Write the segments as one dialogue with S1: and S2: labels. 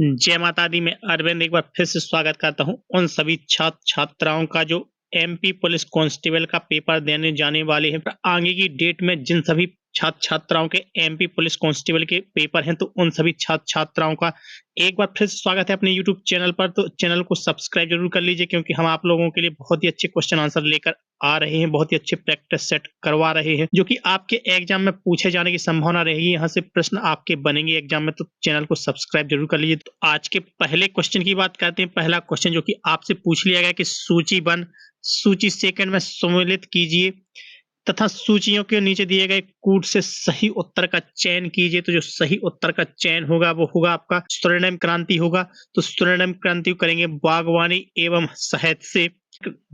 S1: जय माता दी। मैं अरविंद एक बार फिर से स्वागत करता हूं उन सभी छात्र छात्राओं का जो एमपी पुलिस कांस्टेबल का पेपर देने जाने वाले हैं। आगे की डेट में जिन सभी छात्र छात्राओं के एमपी पुलिस कांस्टेबल के पेपर हैं, तो उन सभी छात्र छात्राओं का एक बार फिर से स्वागत है अपने यूट्यूब चैनल पर। तो चैनल को सब्सक्राइब जरूर कर लीजिए, क्योंकि हम आप लोगों के लिए बहुत ही अच्छे क्वेश्चन आंसर लेकर आ रहे हैं, बहुत ही अच्छे प्रैक्टिस सेट करवा रहे हैं, जो कि आपके एग्जाम में पूछे जाने की संभावना रहेगी। यहाँ से प्रश्न आपके बनेंगे एग्जाम में, तो चैनल को सब्सक्राइब जरूर कर लीजिए। तो आज के पहले क्वेश्चन की बात करते हैं। पहला क्वेश्चन जो कि आपसे पूछ लिया गया कि सूची सेकंड में सम्मिलित कीजिए तथा सूचियों के नीचे दिए गए कूट से सही उत्तर का चयन कीजिए। तो जो सही उत्तर का चयन होगा वो होगा आपका स्वर्णिम क्रांति होगा। तो स्वर्णिम क्रांति को करेंगे बागवानी एवं शहद से।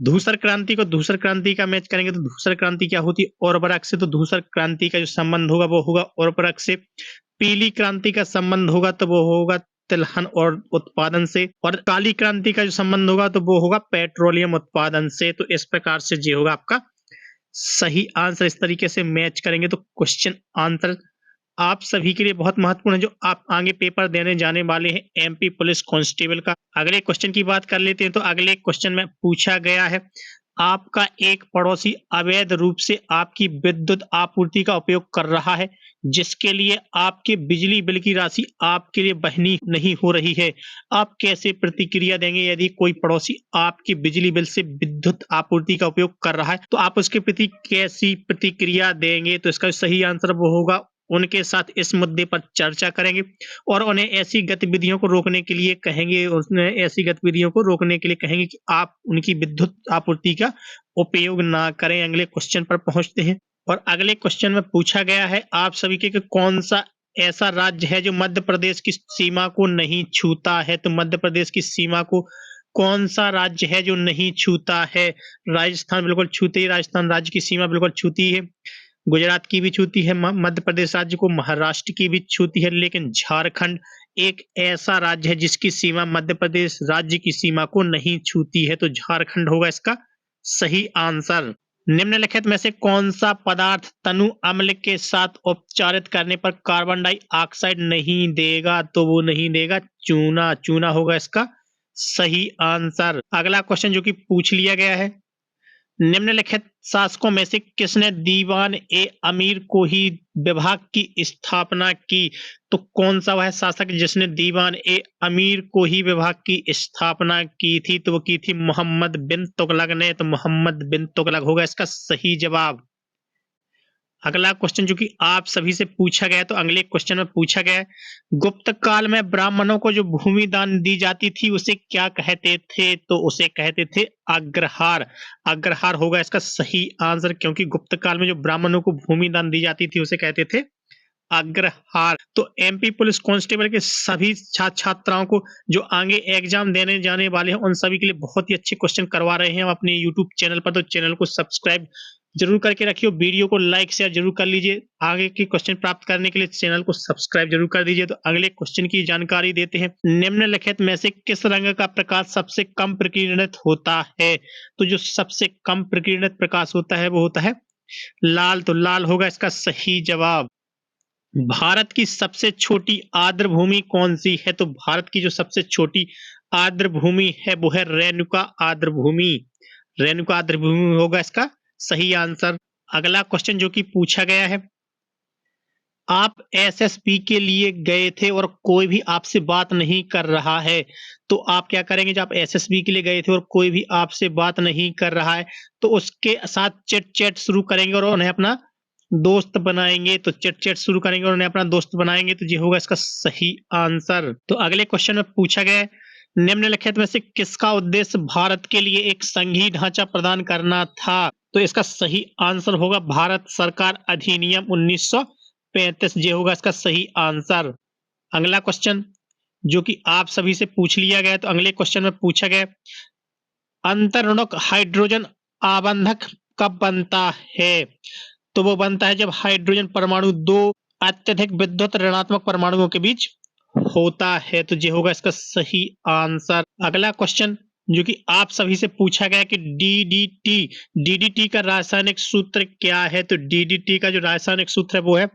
S1: धूसर क्रांति को धूसर क्रांति का मैच करेंगे, तो धूसर क्रांति क्या होती है? उर्वरक से। तो धूसर क्रांति का जो संबंध होगा वो होगा उर्वरक से। पीली क्रांति का संबंध होगा तो वो होगा तिलहन और उत्पादन से। और काली क्रांति का जो संबंध होगा तो वो होगा पेट्रोलियम उत्पादन से। तो इस प्रकार से ये होगा आपका सही आंसर। इस तरीके से मैच करेंगे तो क्वेश्चन आंसर आप सभी के लिए बहुत महत्वपूर्ण है, जो आप आगे पेपर देने जाने वाले हैं एमपी पुलिस कांस्टेबल का। अगले क्वेश्चन की बात कर लेते हैं। तो अगले क्वेश्चन में पूछा गया है, आपका एक पड़ोसी अवैध रूप से आपकी विद्युत आपूर्ति का उपयोग कर रहा है, जिसके लिए आपके बिजली बिल की राशि आपके लिए वहनीय नहीं हो रही है। आप कैसे प्रतिक्रिया देंगे यदि कोई पड़ोसी आपके बिजली बिल से विद्युत आपूर्ति का उपयोग कर रहा है? तो आप उसके प्रति कैसी प्रतिक्रिया देंगे? तो इसका सही आंसर वो होगा, उनके साथ इस मुद्दे पर चर्चा करेंगे और उन्हें ऐसी गतिविधियों को रोकने के लिए कहेंगे, कि आप उनकी विद्युत आपूर्ति का उपयोग ना करें। अगले क्वेश्चन पर पहुंचते हैं। और अगले क्वेश्चन में पूछा गया है आप सभी के कि कौन सा ऐसा राज्य है जो मध्य प्रदेश की सीमा को नहीं छूता है? तो मध्य प्रदेश की सीमा को कौन सा राज्य है जो नहीं छूता है? राजस्थान बिल्कुल छूते ही, राजस्थान राज्य की सीमा बिल्कुल छूती है। गुजरात की भी छूती है, मध्य प्रदेश राज्य को, महाराष्ट्र की भी छूती है, लेकिन झारखंड एक ऐसा राज्य है जिसकी सीमा मध्य प्रदेश राज्य की सीमा को नहीं छूती है। तो झारखंड होगा इसका सही आंसर। निम्नलिखित में से कौन सा पदार्थ तनु अम्ल के साथ उपचारित करने पर कार्बन डाइऑक्साइड नहीं देगा? तो वो नहीं देगा चूना। चूना होगा इसका सही आंसर। अगला क्वेश्चन जो कि पूछ लिया गया है, निम्नलिखित शासकों में से किसने दीवान ए अमीर को ही विभाग की स्थापना की? तो कौन सा वह शासक जिसने दीवान ए अमीर को ही विभाग की स्थापना की थी? तो वो की थी मोहम्मद बिन तुगलक ने। तो मोहम्मद बिन तुगलक होगा इसका सही जवाब। अगला क्वेश्चन जो कि आप सभी से पूछा गया है, तो अगले क्वेश्चन में पूछा गया है, गुप्त काल में ब्राह्मणों को जो भूमि दान दी जाती थी उसे क्या कहते थे? तो उसे कहते थे अग्रहार। अग्रहार होगा इसका सही आंसर, क्योंकि गुप्त काल में जो ब्राह्मणों को भूमि दान दी जाती थी उसे कहते थे अग्रहार। तो एमपी पुलिस कांस्टेबल के सभी छात्र छात्राओं को जो आगे एग्जाम देने जाने वाले हैं, उन सभी के लिए बहुत ही अच्छे क्वेश्चन करवा रहे हैं हम अपने यूट्यूब चैनल पर। तो चैनल को सब्सक्राइब जरूर करके रखिए, वीडियो को लाइक शेयर जरूर कर लीजिए। आगे के क्वेश्चन प्राप्त करने के लिए चैनल को सब्सक्राइब जरूर कर दीजिए। तो अगले क्वेश्चन की जानकारी देते हैं, निम्नलिखित में से किस रंग का प्रकाश सबसे कम प्रकीर्णित होता है? तो जो सबसे कम प्रकीर्णित प्रकाश होता है वो होता है लाल। तो लाल होगा इसका सही जवाब। भारत की सबसे छोटी आर्द्र भूमि कौन सी है? तो भारत की जो सबसे छोटी आर्द्र भूमि है वो है रेणुका आर्द्र भूमि। रेणुका आर्द्र भूमि होगा इसका सही आंसर। अगला क्वेश्चन जो कि पूछा गया है, आप एसएसबी के लिए गए थे और कोई भी आपसे बात नहीं कर रहा है, तो आप क्या करेंगे? जब आप एसएसबी के लिए गए थे और कोई भी आपसे बात नहीं कर रहा है, तो उसके साथ चिट चैट शुरू करेंगे और उन्हें अपना दोस्त बनाएंगे। तो चिट चैट शुरू करेंगे और उन्हें अपना दोस्त बनाएंगे। तो ये होगा इसका सही आंसर। तो अगले क्वेश्चन में पूछा गया है, निम्नलिखित में से किसका उद्देश्य भारत के लिए एक संघीय ढांचा प्रदान करना था? तो इसका सही आंसर होगा भारत सरकार अधिनियम 1935। ये होगा इसका सही आंसर। अगला क्वेश्चन जो कि आप सभी से पूछ लिया गया, तो अगले क्वेश्चन में पूछा गया, अंतरणुक हाइड्रोजन आबंधक कब बनता है? तो वो बनता है जब हाइड्रोजन परमाणु दो अत्यधिक विद्युत ऋणात्मक परमाणुओं के बीच होता है। तो ये होगा इसका सही आंसर। अगला क्वेश्चन जो कि आप सभी से पूछा गया कि डीडीटी का रासायनिक सूत्र क्या है। तो डीडीटी का जो रासायनिक सूत्र है वो है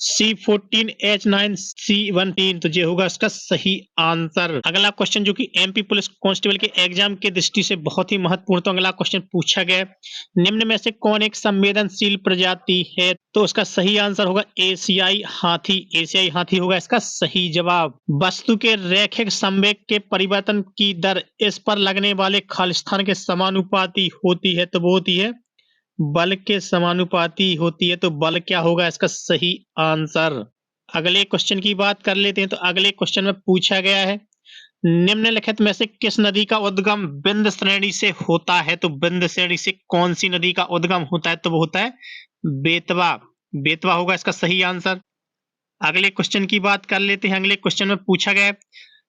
S1: C14H9C13। तो ये होगा इसका सही आंसर। अगला क्वेश्चन जो कि एमपी पुलिस कांस्टेबल के एग्जाम के दृष्टि से बहुत ही महत्वपूर्ण, तो अगला क्वेश्चन पूछा गया, निम्न में से कौन एक संवेदनशील प्रजाति है। तो उसका सही आंसर होगा एशियाई हाथी। एशियाई हाथी होगा इसका सही जवाब। वस्तु के रैखिक संवेग के परिवर्तन की दर इस पर लगने वाले खालिस्तान के समानुपाती होती है। तो वो होती है बल के समानुपाती होती है। तो बल क्या होगा इसका सही आंसर। अगले क्वेश्चन की बात कर लेते हैं। तो अगले क्वेश्चन में पूछा गया है, निम्नलिखित में से किस नदी का उद्गम विंध्य श्रेणी से होता है। तो विंध्य श्रेणी से कौन सी नदी का उद्गम होता है। तो वो होता है बेतवा। बेतवा होगा इसका सही आंसर। अगले क्वेश्चन की बात कर लेते हैं। अगले क्वेश्चन में पूछा गया,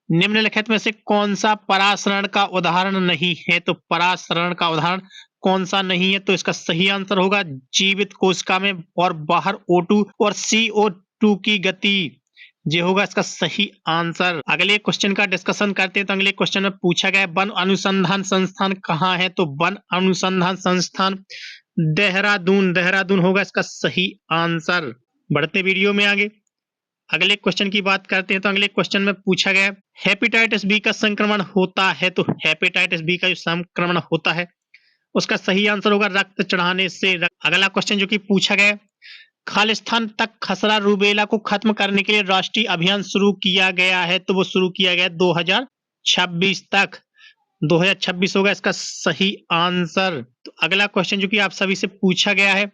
S1: निम्नलिखित में से कौन सा परासरण का उदाहरण नहीं है। तो परासरण का उदाहरण कौन सा नहीं है। तो इसका सही आंसर होगा जीवित कोशिका में और बाहर O2 और CO2 की गति। ये होगा इसका सही आंसर। अगले क्वेश्चन का डिस्कशन करते हैं। तो अगले क्वेश्चन में पूछा गया, वन अनुसंधान संस्थान कहाँ है। तो वन अनुसंधान संस्थान देहरादून। देहरादून होगा इसका सही आंसर। बढ़ते वीडियो में आगे अगले क्वेश्चन की बात करते हैं। तो अगले क्वेश्चन में पूछा गया, हेपेटाइटिस बी का संक्रमण होता है। तो हेपेटाइटिस बी का जो संक्रमण होता है उसका सही आंसर होगा रक्त चढ़ाने से। अगला क्वेश्चन जो कि पूछा गया, खालिस्तान तक खसरा रूबेला को खत्म करने के लिए राष्ट्रीय अभियान शुरू किया गया है। तो वो शुरू किया गया 2026 तक। 2026 होगा इसका सही आंसर। तो अगला क्वेश्चन जो कि आप सभी से पूछा गया है,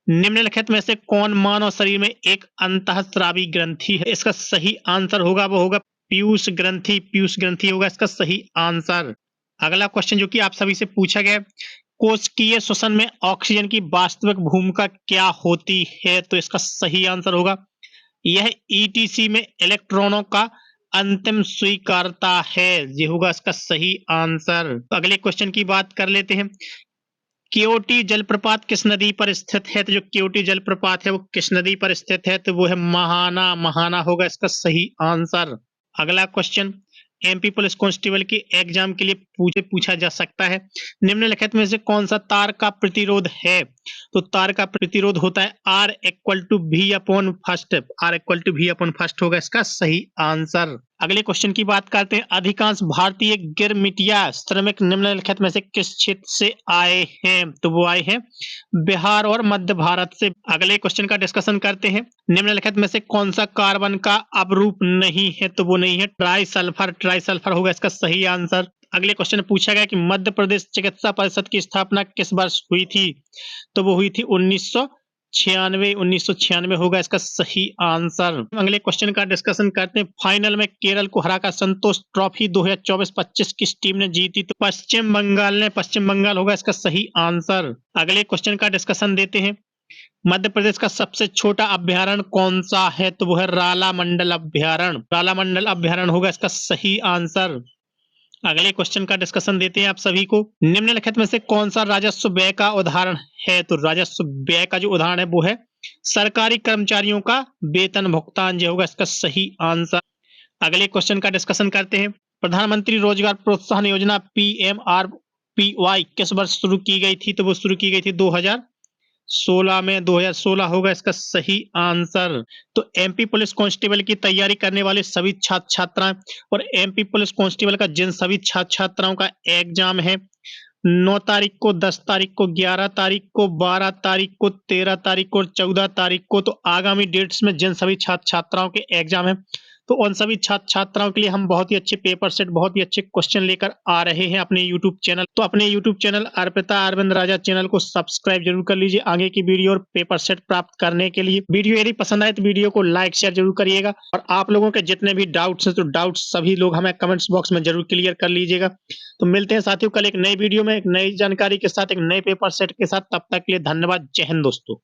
S1: निम्नलिखित में से कौन मानव शरीर में एक अंतःस्रावी ग्रंथि है। इसका सही आंसर होगा वो होगा पीयूष ग्रंथि। पीयूष ग्रंथि होगा इसका सही आंसर। अगला क्वेश्चन जो कि आप सभी से पूछा गया, कोशिकीय श्वसन में ऑक्सीजन की वास्तविक भूमिका क्या होती है। तो इसका सही आंसर होगा यह ईटीसी में इलेक्ट्रॉनों का अंतिम स्वीकारता है। ये होगा इसका सही आंसर। तो अगले क्वेश्चन की बात कर लेते हैं, केओटी जलप्रपात किस नदी पर स्थित है। तो जो केओटी जलप्रपात है वो किस नदी पर स्थित है। तो वो है महाना। महाना होगा इसका सही आंसर। अगला क्वेश्चन एमपी पुलिस कांस्टेबल के एग्जाम के लिए पूछा जा सकता है, निम्नलिखित में से कौन सा तार का प्रतिरोध है। तो तार का प्रतिरोध होता है R=V/फर्स्ट। R=V/फर्स्ट होगा इसका सही आंसर। अगले क्वेश्चन की बात करते हैं, अधिकांश भारतीय गिरमिटिया श्रमिक निम्नलिखित में से किस क्षेत्र से आए हैं। तो वो आए हैं बिहार और मध्य भारत से। अगले क्वेश्चन का डिस्कशन करते हैं, निम्नलिखित में से कौन सा कार्बन का अपरूप नहीं है। तो वो नहीं है ट्राइसल्फर। ट्राइसल्फर होगा इसका सही आंसर। अगले क्वेश्चन में पूछा गया कि मध्य प्रदेश चिकित्सा परिषद की स्थापना किस वर्ष हुई थी। तो वो हुई थी 1996 होगा इसका सही आंसर। अगले क्वेश्चन का डिस्कशन करते हैं, फाइनल में केरल को हराकर संतोष ट्रॉफी 2024-25 किस टीम ने जीती। तो पश्चिम बंगाल ने। पश्चिम बंगाल होगा इसका सही आंसर। अगले क्वेश्चन का डिस्कशन देते हैं, मध्य प्रदेश का सबसे छोटा अभ्यारण्य कौन सा है। तो वो है राला मंडल अभ्यारण्य। राला मंडल अभ्यारण्य होगा इसका सही आंसर। अगले क्वेश्चन का डिस्कशन देते हैं आप सभी को, निम्नलिखित में से कौन सा राजस्व व्यय का उदाहरण है। तो राजस्व व्यय का जो उदाहरण है वो है सरकारी कर्मचारियों का वेतन भुगतान। जो होगा इसका सही आंसर। अगले क्वेश्चन का डिस्कशन करते हैं, प्रधानमंत्री रोजगार प्रोत्साहन योजना PMRPY किस वर्ष शुरू की गई थी। तो वो शुरू की गई थी 2016 में। 2016 होगा इसका सही आंसर। तो एमपी पुलिस कांस्टेबल की तैयारी करने वाले सभी छात्र छात्राएं और एमपी पुलिस कांस्टेबल का जिन सभी छात्र छात्राओं का एग्जाम है 9 तारीख को, 10 तारीख को, 11 तारीख को, 12 तारीख को, 13 तारीख को और 14 तारीख को, तो आगामी डेट्स में जिन सभी छात्र छात्राओं के एग्जाम है तो उन सभी छात्र छात्राओं के लिए हम बहुत ही अच्छे पेपर सेट, बहुत ही अच्छे क्वेश्चन लेकर आ रहे हैं अपने यूट्यूब चैनल। तो अपने यूट्यूब चैनल अर्पिता अरविंद राजा चैनल को सब्सक्राइब जरूर कर लीजिए आगे की वीडियो और पेपर सेट प्राप्त करने के लिए। वीडियो यदि पसंद आए तो वीडियो को लाइक शेयर जरूर करिएगा और आप लोगों के जितने भी डाउट्स हैं तो डाउट्स सभी लोग हमें कमेंट्स बॉक्स में जरूर क्लियर कर लीजिएगा। तो मिलते हैं साथियों कल एक नई वीडियो में एक नई जानकारी के साथ, एक नए पेपर सेट के साथ। तब तक के लिए धन्यवाद। जय हिंद दोस्तों।